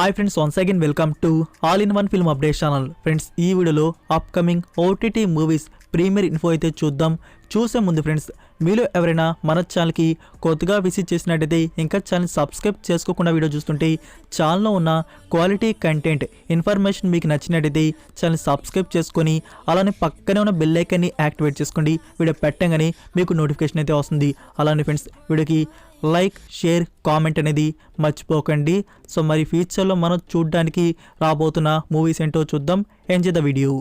Hi friends, once again welcome to all in one film update channel. Friends, ఈ వీడియోలో upcoming OTT movies premiere info అయితే చూద్దాం. చూసే ముందు ఫ్రెండ్స్, మీలో ఎవరైనా మన ఛానల్కి కొత్తగా విజిట్ చేసినట్టయితే ఇంకా ఛానల్ సబ్స్క్రైబ్ చేసుకోకుండా వీడియో చూస్తుంటే ఛానల్లో ఉన్న క్వాలిటీ కంటెంట్ ఇన్ఫర్మేషన్ మీకు నచ్చినట్టయితే ఛానల్ సబ్స్క్రైబ్ చేసుకొని అలానే పక్కనే ఉన్న బెల్ ఐకాన్ని యాక్టివేట్ చేసుకోండి. వీడియో పెట్టగానే మీకు నోటిఫికేషన్ అయితే వస్తుంది. అలానే ఫ్రెండ్స్, వీడియోకి లైక్, షేర్, కామెంట్ అనేది మర్చిపోకండి. సో మరి ఫ్యూచర్లో మనం చూడడానికి రాబోతున్న మూవీస్ ఏంటో చూద్దాం. Enjoy the video.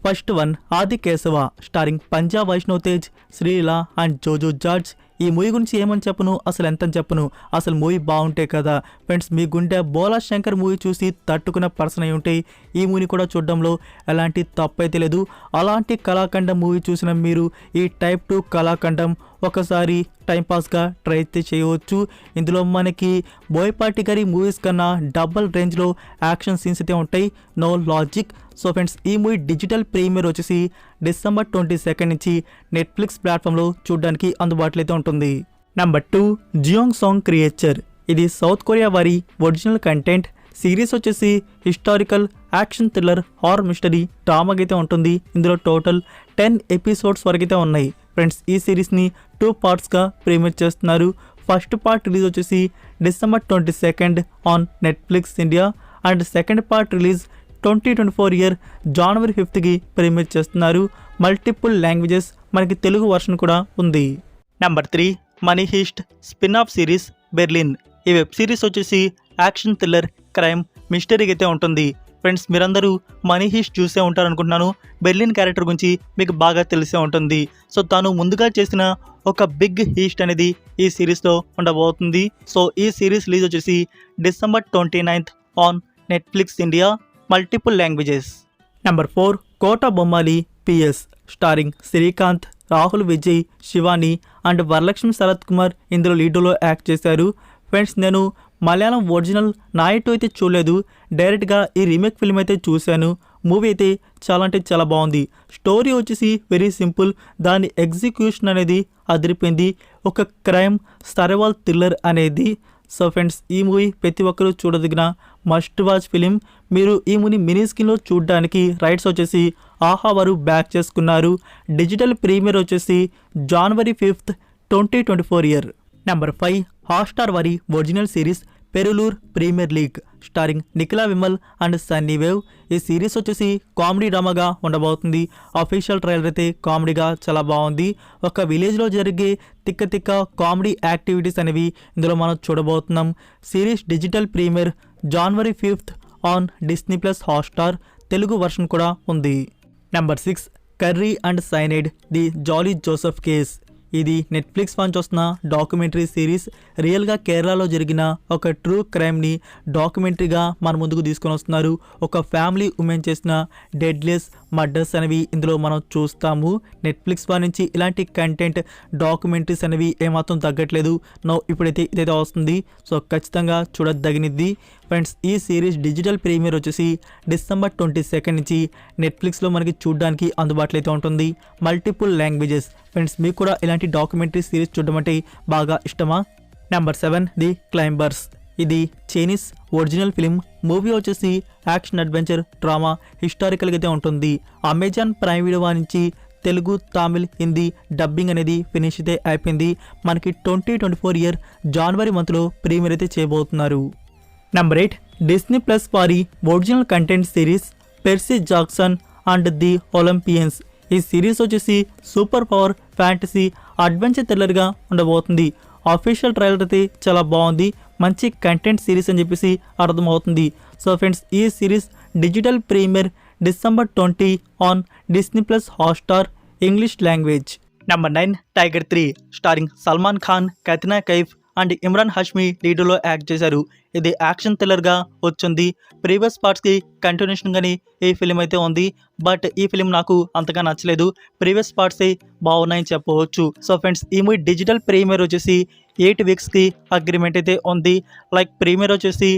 First one, Aadi Keshava starring Panja Vaishnav Tej, Sreeleela and JoJo George. ఈ మూవీ గురించి ఏమని చెప్పను, అసలు ఎంతని చెప్పను. అసలు మూవీ బాగుంటే కదా ఫ్రెండ్స్. మీ గుండె బోలా శంకర్ మూవీ చూసి తట్టుకున్న పర్సన్ అయి ఉంటే ఈ మూవీని కూడా చూడడంలో ఎలాంటి తప్పు అయితే లేదు. అలాంటి కళాఖండం మూవీ చూసిన మీరు ఈ టైప్ 2 కళాఖండం ఒకసారి టైంపాస్గా ట్రై అయితే చేయవచ్చు. ఇందులో మనకి బోయపాటి గారి మూవీస్ కన్నా డబల్ రేంజ్లో యాక్షన్ సీన్స్ అయితే ఉంటాయి. No logic. సో ఫ్రెండ్స్, ఈ మూవీ డిజిటల్ ప్రీమియర్ వచ్చేసి డిసెంబర్ 22 నుంచి నెట్ఫ్లిక్స్ ప్లాట్ఫామ్లో చూడడానికి అందుబాటులో అయితే ఉంటుంది. Number 2, Gyeongseong creature. ఇది సౌత్ కొరియా వారి ఒరిజినల్ కంటెంట్. సిరీస్ వచ్చేసి historical action thriller horror mystery డ్రామాగా అయితే ఉంటుంది. ఇందులో టోటల్ 10 ఎపిసోడ్స్ వరకు అయితే ఉన్నాయి. ఫ్రెండ్స్, ఈ సిరీస్ని 2 పార్ట్స్గా ప్రీమియర్ చేస్తున్నారు. ఫస్ట్ పార్ట్ రిలీజ్ వచ్చేసి December 22 on Netflix India and second part release 2024 year January 5కి ప్రీమియర్ చేస్తున్నారు. మల్టిపుల్ లాంగ్వేజెస్, మనకి తెలుగు వర్షన్ కూడా ఉంది. Number 3, money heist spin off series Berlin. ఈ వెబ్ సిరీస్ వచ్చేసి యాక్షన్ థ్రిల్లర్ క్రైమ్ మిస్టరీ అయితే ఉంటుంది. ఫ్రెండ్స్, మీరందరూ మనీ హీస్ట్ చూసే ఉంటారనుకుంటున్నాను. బెర్లిన్ క్యారెక్టర్ గురించి మీకు బాగా తెలిసే ఉంటుంది. సో తాను ముందుగా చేసిన ఒక బిగ్ హీస్ట్ అనేది ఈ సిరీస్లో ఉండబోతుంది. సో ఈ సిరీస్ రిలీజ్ వచ్చేసి December 29 on Netflix India, multiple languages. Number 4, Kota Bommali PS starring Srikanth, Rahul Vijay, Shivani and Varalakshmi Sarath Kumar ఇందులో లీడ్లో యాక్ట్ చేశారు. ఫ్రెండ్స్, నేను మలయాళం ఒరిజినల్ నాయటు అయితే చూడలేదు, డైరెక్ట్గా ఈ రీమేక్ ఫిల్మ్ అయితే చూశాను. మూవీ అయితే చాలా అంటే చాలా బాగుంది. స్టోరీ వచ్చేసి వెరీ సింపుల్, దాని ఎగ్జిక్యూషన్ అనేది అదిరిపోయింది. ఒక క్రైమ్ సర్వైవల్ థ్రిల్లర్ అనేది. సో ఫ్రెండ్స్, ఈ మూవీ ప్రతి ఒక్కరూ చూడదగిన మస్ట్ వాచ్ ఫిలిం. మీరు ఈ మూవీని మినీ స్క్రీన్లో చూడడానికి రైట్స్ వచ్చేసి ఆహా వారు బ్యాక్ చేసుకున్నారు. డిజిటల్ ప్రీమియర్ వచ్చేసి జనవరి 5, 2024 ఇయర్. నెంబర్ 5, హాట్స్టార్ వారి original series Perilloor premier league starring Nikhila Vimal and Sunny Wayne. ఈ సిరీస్ వచ్చేసి కామెడీ డ్రామాగా ఉండబోతుంది. అఫీషియల్ ట్రైలర్ అయితే కామెడీగా చాలా బాగుంది. ఒక విలేజ్లో జరిగే తిక్క కామెడీ యాక్టివిటీస్ అనేవి ఇందులో మనం చూడబోతున్నాం. Series digital premier January 5 on Disney plus Hotstar, Telugu version కూడా ఉంది. Number 6, curry and cyanide the jolly Joseph case. ఇది నెట్ఫ్లిక్స్ నుంచి వస్తున్న డాక్యుమెంటరీ సిరీస్. రియల్గా కేరళలో జరిగిన ఒక ట్రూ క్రైమ్ని డాక్యుమెంటరీగా మన ముందుకు తీసుకొని వస్తున్నారు. ఒక ఫ్యామిలీ ఉమెన్ చేసిన డెడ్లెస్ మర్డర్స్ అనేవి ఇందులో మనం చూస్తాము. నెట్ఫ్లిక్స్ నుంచి ఇలాంటి కంటెంట్ డాక్యుమెంటరీస్ అనేవి ఏమాత్రం తగ్గట్లేదు. ఇప్పుడైతే ఇదైతే వస్తుంది. సో ఖచ్చితంగా చూడదగినది. ఫ్రెండ్స్, ఈ సిరీస్ డిజిటల్ ప్రీమియర్ వచ్చేసి డిసెంబర్ 22 నుంచి నెట్ఫ్లిక్స్లో మనకి చూడడానికి అందుబాటులో అయితే ఉంటుంది. Multiple languages. ఫ్రెండ్స్, మీకు కూడా ఇలాంటి డాక్యుమెంటరీ సిరీస్ చూడడం అంటే బాగా ఇష్టమా? Number 7, the climbers. ఇది చైనీస్ ఒరిజినల్ ఫిలిం. మూవీ వచ్చేసి యాక్షన్ అడ్వెంచర్ డ్రామా హిస్టారికల్గా అయితే ఉంటుంది. అమెజాన్ ప్రైమ్ వీడియో నుంచి తెలుగు, తమిళ్, హిందీ డబ్బింగ్ అనేది ఫినిష్ అయితే అయిపోయింది. మనకి 2024 ఇయర్ జనవరి మంత్లో ప్రీమియర్ అయితే చేయబోతున్నారు. నెంబర్ 8, డిస్నీ ప్లస్ వారి original content series Percy Jackson and the Olympians. ఈ సిరీస్ వచ్చేసి సూపర్ పవర్ ఫ్యాంటసీ అడ్వెంచర్ థ్రిల్లర్గా ఉండబోతుంది. అఫీషియల్ ట్రైలర్ అయితే చాలా బాగుంది. మంచి కంటెంట్ సిరీస్ అని చెప్పేసి అర్థమవుతుంది. సో ఫ్రెండ్స్, ఈ series digital premiere December 20 on Disney plus Hotstar, English language. Number 9, Tiger 3 starring Salman Khan, Katrina Kaif and Emraan Hashmi లీడర్లో యాక్ట్ చేశారు. ఇది యాక్షన్ థ్రిల్లర్గా వచ్చింది. ప్రీవియస్ పార్ట్స్కి కంటిన్యూషన్గానే ఈ ఫిలిం అయితే ఉంది. బట్ ఈ ఫిలిం నాకు అంతగా నచ్చలేదు. ప్రీవియస్ పార్ట్సే బాగున్నాయని చెప్పవచ్చు. సో ఫ్రెండ్స్, ఈ మూవీ డిజిటల్ ప్రీమియర్ వచ్చేసి 8 వీక్స్కి అగ్రిమెంట్ అయితే ఉంది. లైక్ ప్రీమియర్ వచ్చేసి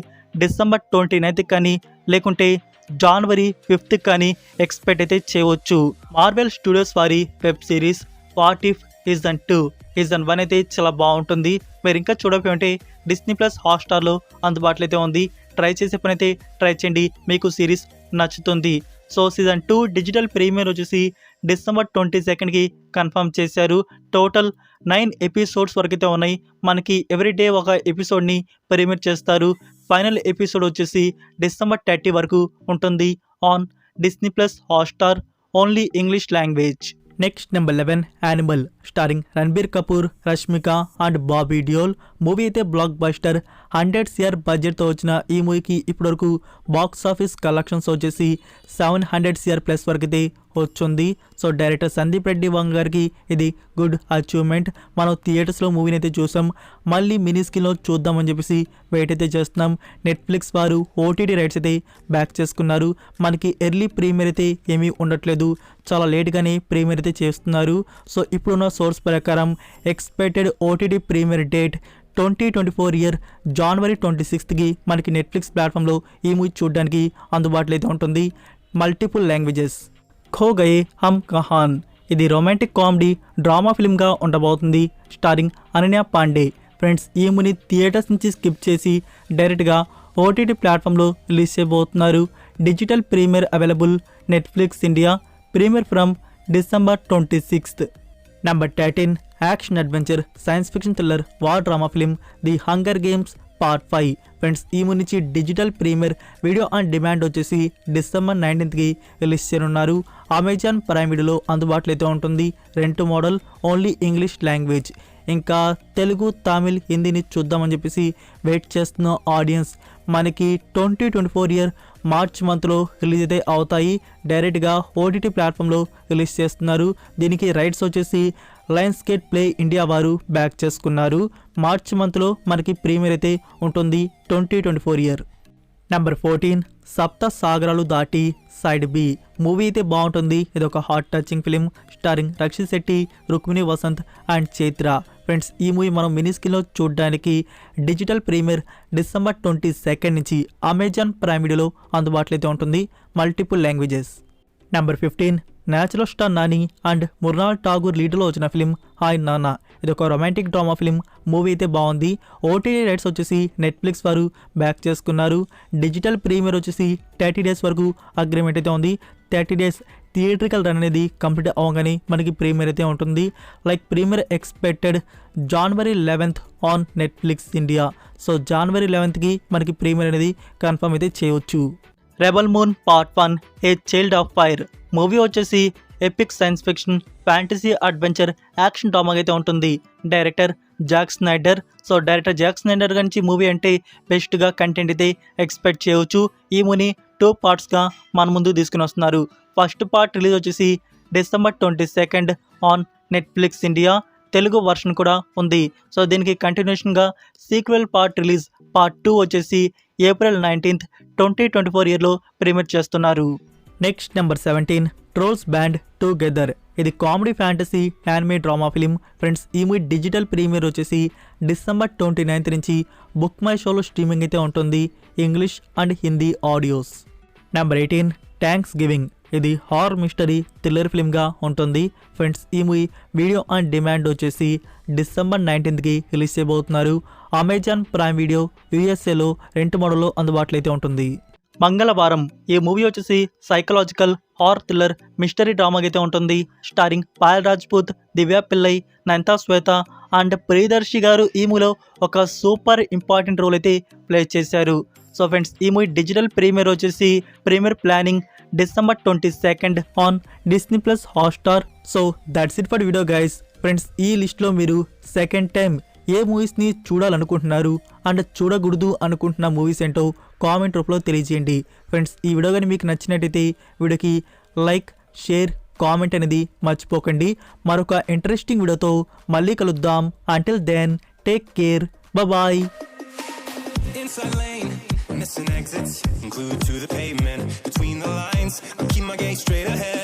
డిసెంబర్ 29 కానీ లేకుంటే జనవరి 5 కానీ ఎక్స్పెక్ట్ అయితే చేయవచ్చు. మార్వెల్ స్టూడియోస్ వారి web series what if season 2 season 1 అయితే చాలా బాగుంటుంది. మీరు ఇంకా చూడకపోతే డిస్నీ ప్లస్ హాట్స్టార్లో అందుబాటులో అయితే ఉంది. ట్రై చేసే పని అయితే ట్రై చేయండి, మీకు సిరీస్ నచ్చుతుంది. సో సీజన్ 2 డిజిటల్ ప్రీమియర్ వచ్చేసి డిసెంబర్ 22కి కన్ఫర్మ్ చేశారు. టోటల్ 9 ఎపిసోడ్స్ వరకైతే ఉన్నాయి. మనకి ఎవ్రీడే ఒక ఎపిసోడ్ని ప్రీమియర్ చేస్తారు. ఫైనల్ ఎపిసోడ్ వచ్చేసి డిసెంబర్ 30 వరకు ఉంటుంది on Disney plus Hotstar, only English language. Next number 11 animal starring Ranbir Kapoor, Rashmika and Bobby Deol. Movie అయితే బ్లాక్ బస్టర్ 100 CR బడ్జెట్తో వచ్చిన ఈ మూవీకి ఇప్పటివరకు బాక్స్ ఆఫీస్ కలెక్షన్స్ వచ్చేసి 700 CR ప్లస్ వరకు అయితే వచ్చింది. సో డైరెక్టర్ సందీప్ రెడ్డి వంగ గారికి ఇది గుడ్ అచీవ్మెంట్. మనం థియేటర్స్లో మూవీని అయితే చూసాం, మళ్ళీ మినీ స్క్రీన్లో చూద్దామని చెప్పేసి వెయిట్ అయితే చేస్తున్నాం. నెట్ఫ్లిక్స్ వారు OTT రైట్స్ అయితే బ్యాక్ చేసుకున్నారు. మనకి ఎర్లీ ప్రీమియర్ అయితే ఏమీ ఉండట్లేదు, చాలా లేట్గానే ప్రీమియర్ అయితే చేస్తున్నారు. సో ఇప్పుడున్న సోర్స్ ప్రకారం expected OTT premiere date 2024 year January 26కి మనకి నెట్ఫ్లిక్స్ ప్లాట్ఫామ్లో ఈ మూవీ చూడడానికి అందుబాటులో అయితే ఉంటుంది. Multiple languages. ఖో గయే హమ్ కహాన్ ఇది రొమాంటిక్ కామెడీ డ్రామా ఫిల్మ్గా ఉండబోతుంది, స్టారింగ్ అనన్య పాండే. ఫ్రెండ్స్ ఈ మూవీని థియేటర్స్ నుంచి స్కిప్ చేసి డైరెక్ట్గా OTT ప్లాట్ఫామ్లో రిలీజ్ చేయబోతున్నారు. Digital premiere available Netflix India, premiere from December 26th. Number 13 action adventure science fiction thriller war drama film the hunger games part 5. Friends ఈ movie నుంచి digital premiere video on demand వచ్చేసి December 19కి release చేయనున్నారు. Amazon Prime వీడియోలో అందుబాటులో అయితే ఉంటుంది. Rent model, only English language. ఇంకా తెలుగు, తమిళ్, హిందీని చూద్దామని చెప్పేసి వెయిట్ చేస్తున్న ఆడియన్స్. మనకి 2024 ఇయర్ మార్చ్ మంత్లో రిలీజ్ అయితే అవుతాయి. డైరెక్ట్గా OTT ప్లాట్ఫామ్లో రిలీజ్ చేస్తున్నారు. దీనికి రైట్స్ వచ్చేసి లయన్స్ గేట్ ప్లే ఇండియా వారు బ్యాక్ చేసుకున్నారు. మార్చ్ మంత్లో మనకి ప్రీమియర్ అయితే ఉంటుంది 2024 ఇయర్. నెంబర్ 14 సప్త సాగరాలు దాటి సైడ్ బి మూవీ అయితే బాగుంటుంది. ఇది ఒక heart touching film starring Rakshit Shetty, Rukmini Vasanth and Chaitra. Friends ఈ మూవీ మనం మినీ స్క్రీన్లో చూడడానికి డిజిటల్ ప్రీమియర్ డిసెంబర్ 22 నుంచి అమెజాన్ ప్రైమ్ వీడియోలో అందుబాటులో అయితే ఉంటుంది. Multiple languages. Number 15 natural star Nani and Mrunal Thakur లీడ్లో వచ్చిన ఫిలిం హాయ్ నానా. ఇది ఒక రొమాంటిక్ డ్రామా ఫిలిం. మూవీ అయితే బాగుంది. OTT రైట్స్ వచ్చేసి నెట్ఫ్లిక్స్ వారు బ్యాక్ చేసుకున్నారు. డిజిటల్ ప్రీమియర్ వచ్చేసి 30 days వరకు అగ్రిమెంట్ అయితే ఉంది. 30 days థియేట్రికల్ రన్ అనేది కంప్లీట్ అవ్వగానే మనకి ప్రీమియర్ అయితే ఉంటుంది. Like premiere expected January 11th on Netflix India. So January 11th మనకి ప్రీమియర్ అనేది కన్ఫర్మ్ అయితే చేయవచ్చు. Rebel Moon part 1 a child of fire movie వచ్చేసి epic science fiction fantasy adventure action drama అయితే ఉంటుంది. Director Zack Snyder. So director Zack Schneider గురించి movie అంటే బెస్ట్గా కంటెంట్ అయితే ఎక్స్పెక్ట్ చేయవచ్చు. ఈ మూవీని 2 పార్ట్స్గా మన ముందు తీసుకుని వస్తున్నారు. ఫస్ట్ పార్ట్ రిలీజ్ వచ్చేసి December 22 on Netflix India. Telugu version కూడా ఉంది. సో దీనికి కంటిన్యూషన్గా సీక్వెల్ పార్ట్ రిలీజ్ పార్ట్ 2 వచ్చేసి ఏప్రిల్ 19th 2024 ఇయర్లో ప్రీమియర్ చేస్తున్నారు. Next number 17 Trolls Band Together. ఇది comedy fantasy anime drama film. Friends ఈ మూవీ డిజిటల్ ప్రీమియర్ వచ్చేసి డిసెంబర్ 29th నుంచి బుక్ మై షోలో స్ట్రీమింగ్ అయితే ఉంటుంది, English and Hindi audios. Number 18 Thanksgiving. ఇది హారర్ మిస్టరీ థ్రిల్లర్ ఫిల్మ్గా ఉంటుంది. ఫ్రెండ్స్ ఈ మూవీ వీడియో ఆన్ డిమాండ్ వచ్చేసి డిసెంబర్ 19th రిలీజ్ చేయబోతున్నారు. అమెజాన్ ప్రైమ్ వీడియో USAలో రెంట్ మోడల్లో అందుబాటులో అయితే ఉంటుంది. మంగళవారం ఈ మూవీ వచ్చేసి సైకలాజికల్ హారర్ థ్రిల్లర్ మిస్టరీ డ్రామాగా అయితే ఉంటుంది. స్టారింగ్ పాయల్ రాజ్పూత్, దివ్యా పిల్లై, నయనతార శ్వేత అండ్ ప్రియదర్శి గారు ఈ మూవీలో ఒక సూపర్ ఇంపార్టెంట్ రోల్ అయితే ప్లే చేశారు. సో ఫ్రెండ్స్ ఈ మూవీ డిజిటల్ ప్రీమియర్ వచ్చేసి premiere planning December 22 on Disney plus Hotstar. So that's it for video guys. Friends ఈ లిస్ట్లో మీరు సెకండ్ టైం ఏ మూవీస్ని చూడాలనుకుంటున్నారు అండ్ చూడకూడదు అనుకుంటున్న మూవీస్ ఏంటో కామెంట్ రూపంలో తెలియజేయండి. ఫ్రెండ్స్ ఈ వీడియో కానీ మీకు నచ్చినట్టయితే వీడియోకి లైక్, షేర్, కామెంట్ అనేది మర్చిపోకండి. మరొక ఇంట్రెస్టింగ్ వీడియోతో మళ్ళీ కలుద్దాం. Until then take care, bye. Missing exits, glued to the pavement. Between the lines, I keep my gaze straight ahead.